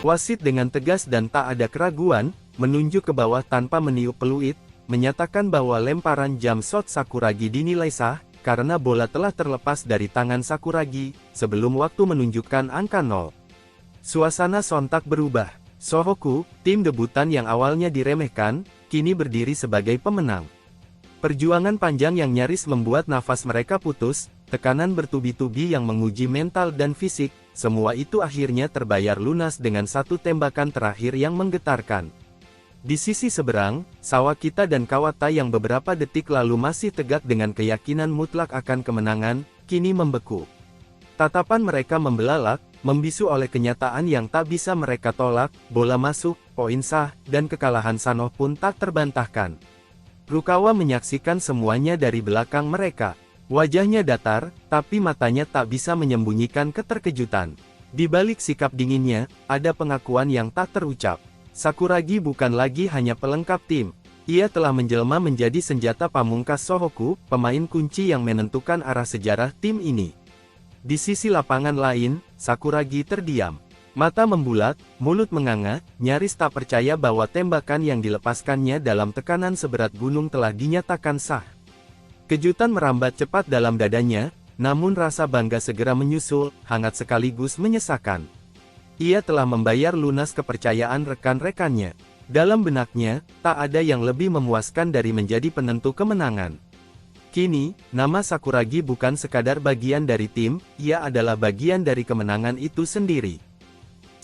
Wasit dengan tegas dan tak ada keraguan, menunjuk ke bawah tanpa meniup peluit, menyatakan bahwa lemparan jump shot Sakuragi dinilai sah, karena bola telah terlepas dari tangan Sakuragi, sebelum waktu menunjukkan angka 0. Suasana sontak berubah. Shohoku, tim debutan yang awalnya diremehkan, kini berdiri sebagai pemenang. Perjuangan panjang yang nyaris membuat nafas mereka putus, tekanan bertubi-tubi yang menguji mental dan fisik, semua itu akhirnya terbayar lunas dengan satu tembakan terakhir yang menggetarkan. Di sisi seberang, Sawakita dan Kawata yang beberapa detik lalu masih tegak dengan keyakinan mutlak akan kemenangan, kini membeku. Tatapan mereka membelalak, membisu oleh kenyataan yang tak bisa mereka tolak, bola masuk, poin sah, dan kekalahan Sanoh pun tak terbantahkan. Rukawa menyaksikan semuanya dari belakang mereka. Wajahnya datar, tapi matanya tak bisa menyembunyikan keterkejutan. Di balik sikap dinginnya, ada pengakuan yang tak terucap. Sakuragi bukan lagi hanya pelengkap tim. Ia telah menjelma menjadi senjata pamungkas Shohoku, pemain kunci yang menentukan arah sejarah tim ini. Di sisi lapangan lain, Sakuragi terdiam. Mata membulat, mulut menganga, nyaris tak percaya bahwa tembakan yang dilepaskannya dalam tekanan seberat gunung telah dinyatakan sah. Kejutan merambat cepat dalam dadanya, namun rasa bangga segera menyusul, hangat sekaligus menyesakan. Ia telah membayar lunas kepercayaan rekan-rekannya. Dalam benaknya, tak ada yang lebih memuaskan dari menjadi penentu kemenangan. Kini, nama Sakuragi bukan sekadar bagian dari tim, ia adalah bagian dari kemenangan itu sendiri.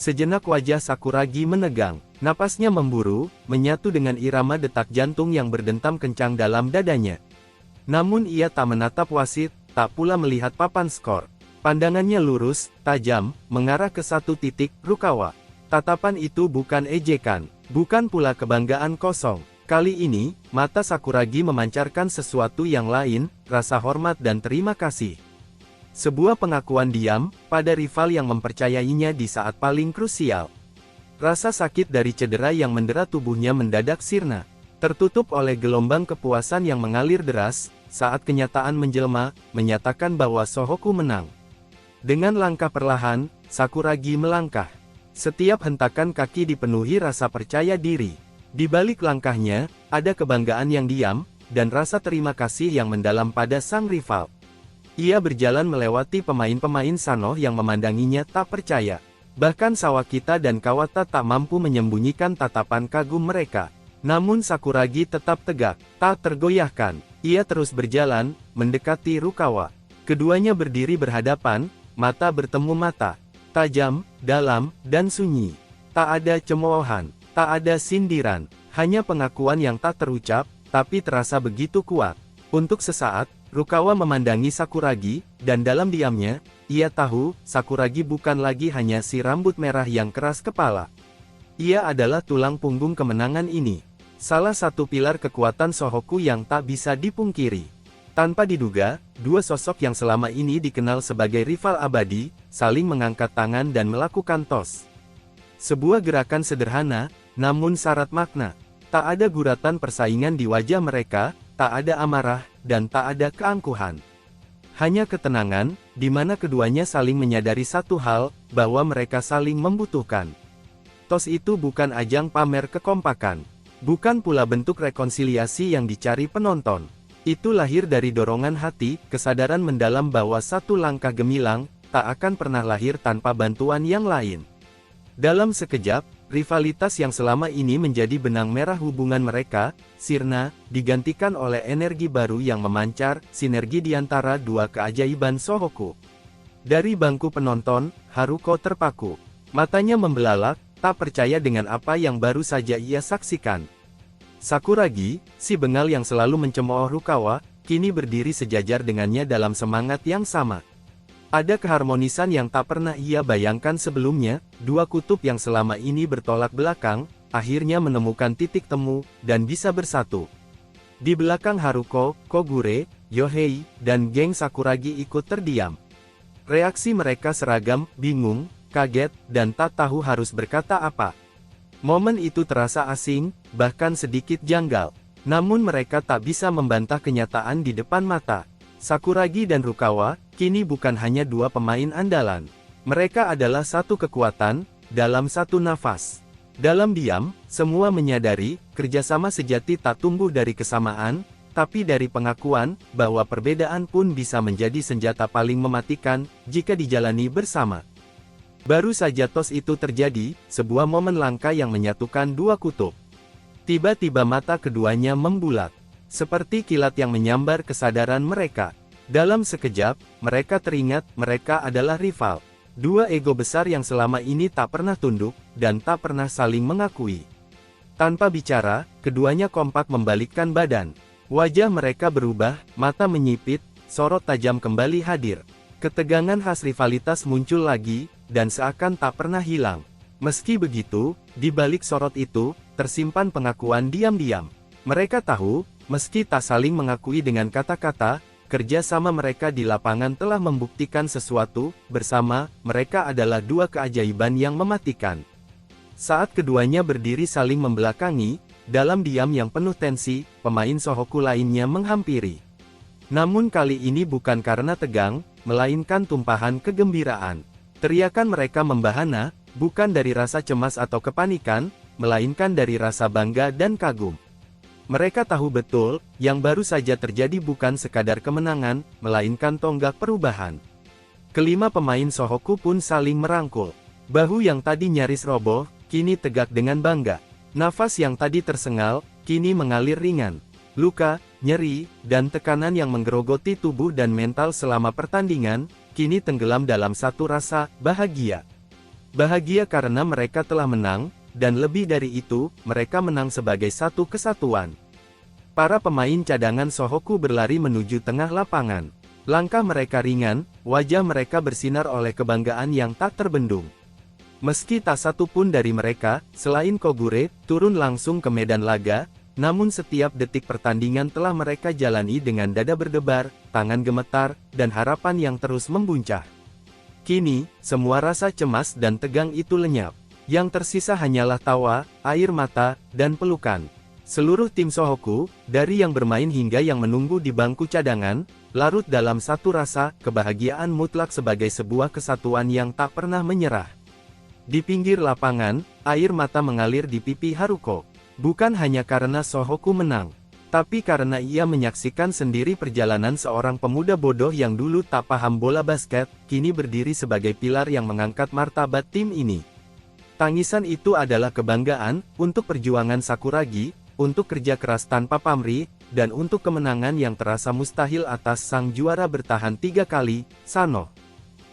Sejenak wajah Sakuragi menegang, napasnya memburu, menyatu dengan irama detak jantung yang berdentam kencang dalam dadanya. Namun ia tak menatap wasit, tak pula melihat papan skor. Pandangannya lurus, tajam, mengarah ke satu titik, Rukawa. Tatapan itu bukan ejekan, bukan pula kebanggaan kosong. Kali ini, mata Sakuragi memancarkan sesuatu yang lain, rasa hormat dan terima kasih. Sebuah pengakuan diam, pada rival yang mempercayainya di saat paling krusial. Rasa sakit dari cedera yang mendera tubuhnya mendadak sirna. Tertutup oleh gelombang kepuasan yang mengalir deras, saat kenyataan menjelma, menyatakan bahwa Shohoku menang. Dengan langkah perlahan, Sakuragi melangkah. Setiap hentakan kaki dipenuhi rasa percaya diri. Di balik langkahnya, ada kebanggaan yang diam, dan rasa terima kasih yang mendalam pada sang rival. Ia berjalan melewati pemain-pemain Sanoh yang memandanginya tak percaya. Bahkan Sawakita dan Kawata tak mampu menyembunyikan tatapan kagum mereka. Namun Sakuragi tetap tegak, tak tergoyahkan. Ia terus berjalan, mendekati Rukawa. Keduanya berdiri berhadapan, mata bertemu mata. Tajam, dalam, dan sunyi. Tak ada cemoohan, tak ada sindiran, hanya pengakuan yang tak terucap, tapi terasa begitu kuat. Untuk sesaat, Rukawa memandangi Sakuragi, dan dalam diamnya, ia tahu, Sakuragi bukan lagi hanya si rambut merah yang keras kepala. Ia adalah tulang punggung kemenangan ini. Salah satu pilar kekuatan Shohoku yang tak bisa dipungkiri. Tanpa diduga, dua sosok yang selama ini dikenal sebagai rival abadi, saling mengangkat tangan dan melakukan tos. Sebuah gerakan sederhana, namun syarat makna. Tak ada guratan persaingan di wajah mereka, tak ada amarah, dan tak ada keangkuhan. Hanya ketenangan, di mana keduanya saling menyadari satu hal, bahwa mereka saling membutuhkan. Tos itu bukan ajang pamer kekompakan. Bukan pula bentuk rekonsiliasi yang dicari penonton. Itu lahir dari dorongan hati, kesadaran mendalam bahwa satu langkah gemilang, tak akan pernah lahir tanpa bantuan yang lain. Dalam sekejap, rivalitas yang selama ini menjadi benang merah hubungan mereka, sirna, digantikan oleh energi baru yang memancar, sinergi di antara dua keajaiban Shohoku. Dari bangku penonton, Haruko terpaku. Matanya membelalak, tak percaya dengan apa yang baru saja ia saksikan. Sakuragi, si bengal yang selalu mencemooh Rukawa, kini berdiri sejajar dengannya dalam semangat yang sama. Ada keharmonisan yang tak pernah ia bayangkan sebelumnya, dua kutub yang selama ini bertolak belakang, akhirnya menemukan titik temu, dan bisa bersatu. Di belakang Haruko, Kogure, Yohei, dan geng Sakuragi ikut terdiam. Reaksi mereka seragam, bingung, kaget, dan tak tahu harus berkata apa. Momen itu terasa asing, bahkan sedikit janggal. Namun mereka tak bisa membantah kenyataan di depan mata. Sakuragi dan Rukawa, kini bukan hanya dua pemain andalan. Mereka adalah satu kekuatan, dalam satu nafas. Dalam diam, semua menyadari, kerjasama sejati tak tumbuh dari kesamaan, tapi dari pengakuan, bahwa perbedaan pun bisa menjadi senjata paling mematikan, jika dijalani bersama. Baru saja tos itu terjadi, sebuah momen langka yang menyatukan dua kutub. Tiba-tiba mata keduanya membulat. Seperti kilat yang menyambar kesadaran mereka. Dalam sekejap, mereka teringat, mereka adalah rival. Dua ego besar yang selama ini tak pernah tunduk, dan tak pernah saling mengakui. Tanpa bicara, keduanya kompak membalikkan badan. Wajah mereka berubah, mata menyipit, sorot tajam kembali hadir. Ketegangan khas rivalitas muncul lagi, dan seakan tak pernah hilang. Meski begitu, di balik sorot itu, tersimpan pengakuan diam-diam. Mereka tahu, meski tak saling mengakui dengan kata-kata, kerja sama mereka di lapangan telah membuktikan sesuatu, bersama, mereka adalah dua keajaiban yang mematikan. Saat keduanya berdiri saling membelakangi, dalam diam yang penuh tensi, pemain Shohoku lainnya menghampiri. Namun kali ini bukan karena tegang, melainkan tumpahan kegembiraan. Teriakan mereka membahana, bukan dari rasa cemas atau kepanikan, melainkan dari rasa bangga dan kagum. Mereka tahu betul, yang baru saja terjadi bukan sekadar kemenangan, melainkan tonggak perubahan. Kelima pemain Shohoku pun saling merangkul. Bahu yang tadi nyaris roboh, kini tegak dengan bangga. Nafas yang tadi tersengal, kini mengalir ringan. Luka, nyeri, dan tekanan yang menggerogoti tubuh dan mental selama pertandingan, kini tenggelam dalam satu rasa, bahagia. Bahagia karena mereka telah menang, dan lebih dari itu, mereka menang sebagai satu kesatuan. Para pemain cadangan Shohoku berlari menuju tengah lapangan. Langkah mereka ringan, wajah mereka bersinar oleh kebanggaan yang tak terbendung. Meski tak satu pun dari mereka, selain Kogure, turun langsung ke medan laga, namun setiap detik pertandingan telah mereka jalani dengan dada berdebar, tangan gemetar, dan harapan yang terus membuncah. Kini, semua rasa cemas dan tegang itu lenyap. Yang tersisa hanyalah tawa, air mata, dan pelukan. Seluruh tim Shohoku, dari yang bermain hingga yang menunggu di bangku cadangan, larut dalam satu rasa, kebahagiaan mutlak sebagai sebuah kesatuan yang tak pernah menyerah. Di pinggir lapangan, air mata mengalir di pipi Haruko. Bukan hanya karena Shohoku menang, tapi karena ia menyaksikan sendiri perjalanan seorang pemuda bodoh yang dulu tak paham bola basket, kini berdiri sebagai pilar yang mengangkat martabat tim ini. Tangisan itu adalah kebanggaan, untuk perjuangan Sakuragi, untuk kerja keras tanpa pamrih, dan untuk kemenangan yang terasa mustahil atas sang juara bertahan 3 kali, Sano.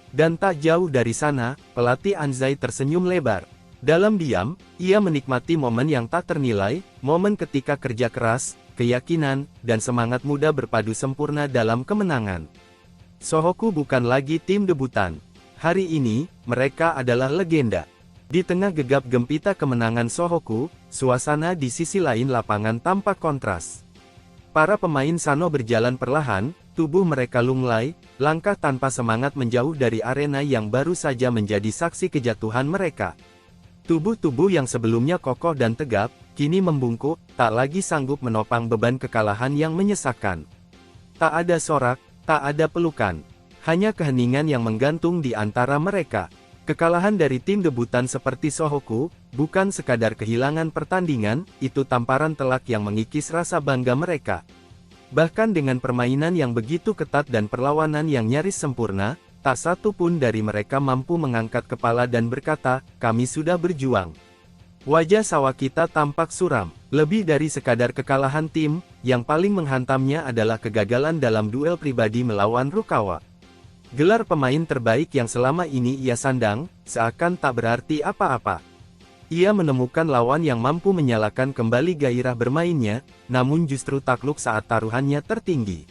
Dan tak jauh dari sana, pelatih Anzai tersenyum lebar. Dalam diam, ia menikmati momen yang tak ternilai, momen ketika kerja keras, keyakinan, dan semangat muda berpadu sempurna dalam kemenangan. Shohoku bukan lagi tim debutan. Hari ini, mereka adalah legenda. Di tengah gegap gempita kemenangan Shohoku, suasana di sisi lain lapangan tampak kontras. Para pemain Sano berjalan perlahan, tubuh mereka lunglai, langkah tanpa semangat menjauh dari arena yang baru saja menjadi saksi kejatuhan mereka. Tubuh-tubuh yang sebelumnya kokoh dan tegap, kini membungkuk, tak lagi sanggup menopang beban kekalahan yang menyesakkan. Tak ada sorak, tak ada pelukan. Hanya keheningan yang menggantung di antara mereka. Kekalahan dari tim debutan seperti Shohoku, bukan sekadar kehilangan pertandingan, itu tamparan telak yang mengikis rasa bangga mereka. Bahkan dengan permainan yang begitu ketat dan perlawanan yang nyaris sempurna, tak satu pun dari mereka mampu mengangkat kepala dan berkata, kami sudah berjuang. Wajah Sawakita tampak suram. Lebih dari sekadar kekalahan tim, yang paling menghantamnya adalah kegagalan dalam duel pribadi melawan Rukawa. Gelar pemain terbaik yang selama ini ia sandang, seakan tak berarti apa-apa. Ia menemukan lawan yang mampu menyalakan kembali gairah bermainnya, namun justru takluk saat taruhannya tertinggi.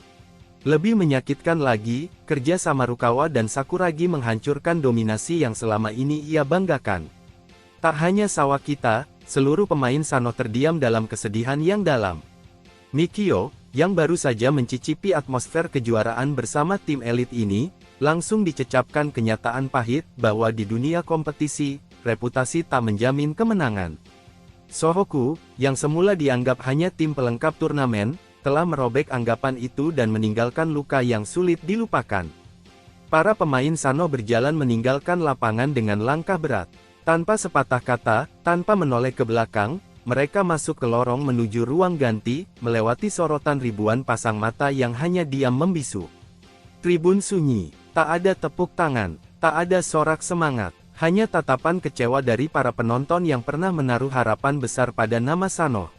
Lebih menyakitkan lagi, kerja sama Rukawa dan Sakuragi menghancurkan dominasi yang selama ini ia banggakan. Tak hanya Sawakita, seluruh pemain Sano terdiam dalam kesedihan yang dalam. Mikio, yang baru saja mencicipi atmosfer kejuaraan bersama tim elit ini, langsung dicecapkan kenyataan pahit bahwa di dunia kompetisi, reputasi tak menjamin kemenangan. Shohoku, yang semula dianggap hanya tim pelengkap turnamen, telah merobek anggapan itu dan meninggalkan luka yang sulit dilupakan. Para pemain Sano berjalan meninggalkan lapangan dengan langkah berat. Tanpa sepatah kata, tanpa menoleh ke belakang, mereka masuk ke lorong menuju ruang ganti, melewati sorotan ribuan pasang mata yang hanya diam membisu. Tribun sunyi, tak ada tepuk tangan, tak ada sorak semangat, hanya tatapan kecewa dari para penonton yang pernah menaruh harapan besar pada nama Sanoh.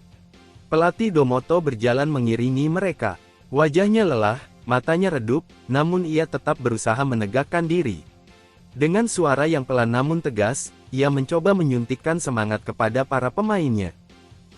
Pelatih Domoto berjalan mengiringi mereka. Wajahnya lelah, matanya redup, namun ia tetap berusaha menegakkan diri. Dengan suara yang pelan namun tegas, ia mencoba menyuntikkan semangat kepada para pemainnya.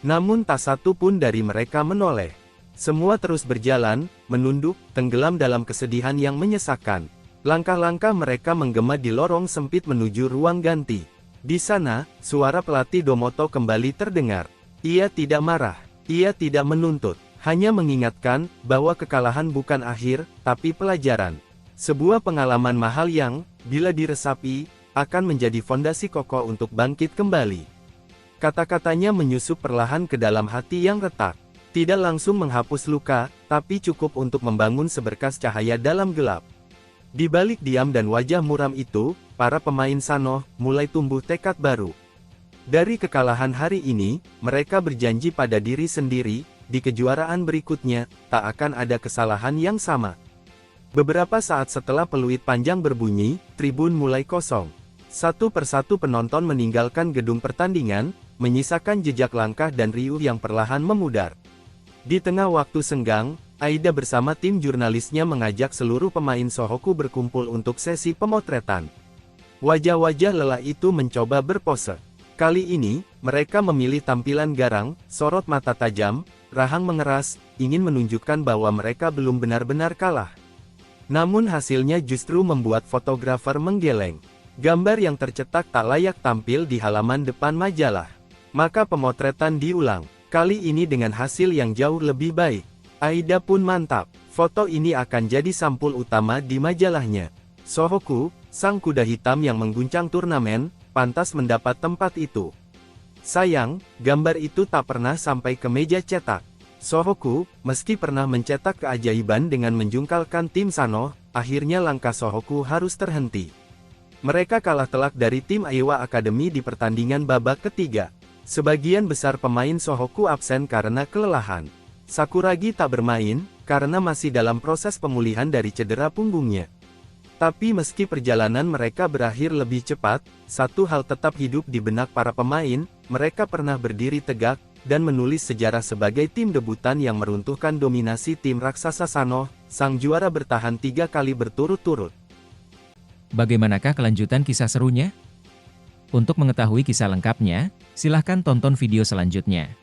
Namun tak satu pun dari mereka menoleh. Semua terus berjalan, menunduk, tenggelam dalam kesedihan yang menyesakkan. Langkah-langkah mereka menggema di lorong sempit menuju ruang ganti. Di sana, suara pelatih Domoto kembali terdengar. Ia tidak marah. Ia tidak menuntut, hanya mengingatkan bahwa kekalahan bukan akhir, tapi pelajaran. Sebuah pengalaman mahal yang, bila diresapi, akan menjadi fondasi kokoh untuk bangkit kembali. Kata-katanya menyusup perlahan ke dalam hati yang retak. Tidak langsung menghapus luka, tapi cukup untuk membangun seberkas cahaya dalam gelap. Di balik diam dan wajah muram itu, para pemain Sanoh mulai tumbuh tekad baru. Dari kekalahan hari ini, mereka berjanji pada diri sendiri, di kejuaraan berikutnya, tak akan ada kesalahan yang sama. Beberapa saat setelah peluit panjang berbunyi, tribun mulai kosong. Satu persatu penonton meninggalkan gedung pertandingan, menyisakan jejak langkah dan riuh yang perlahan memudar. Di tengah waktu senggang, Aida bersama tim jurnalisnya mengajak seluruh pemain Shohoku berkumpul untuk sesi pemotretan. Wajah-wajah lelah itu mencoba berpose. Kali ini, mereka memilih tampilan garang, sorot mata tajam, rahang mengeras, ingin menunjukkan bahwa mereka belum benar-benar kalah. Namun hasilnya justru membuat fotografer menggeleng. Gambar yang tercetak tak layak tampil di halaman depan majalah. Maka pemotretan diulang, kali ini dengan hasil yang jauh lebih baik. Aida pun mantap, foto ini akan jadi sampul utama di majalahnya. Shohoku, sang kuda hitam yang mengguncang turnamen, pantas mendapat tempat itu. Sayang, gambar itu tak pernah sampai ke meja cetak. Shohoku, meski pernah mencetak keajaiban dengan menjungkalkan tim Sanoh, akhirnya langkah Shohoku harus terhenti. Mereka kalah telak dari tim Aiwa Academy di pertandingan babak ketiga. Sebagian besar pemain Shohoku absen karena kelelahan. Sakuragi tak bermain, karena masih dalam proses pemulihan dari cedera punggungnya. Tapi meski perjalanan mereka berakhir lebih cepat, satu hal tetap hidup di benak para pemain, mereka pernah berdiri tegak, dan menulis sejarah sebagai tim debutan yang meruntuhkan dominasi tim raksasa Sanoh, sang juara bertahan 3 kali berturut-turut. Bagaimanakah kelanjutan kisah serunya? Untuk mengetahui kisah lengkapnya, silahkan tonton video selanjutnya.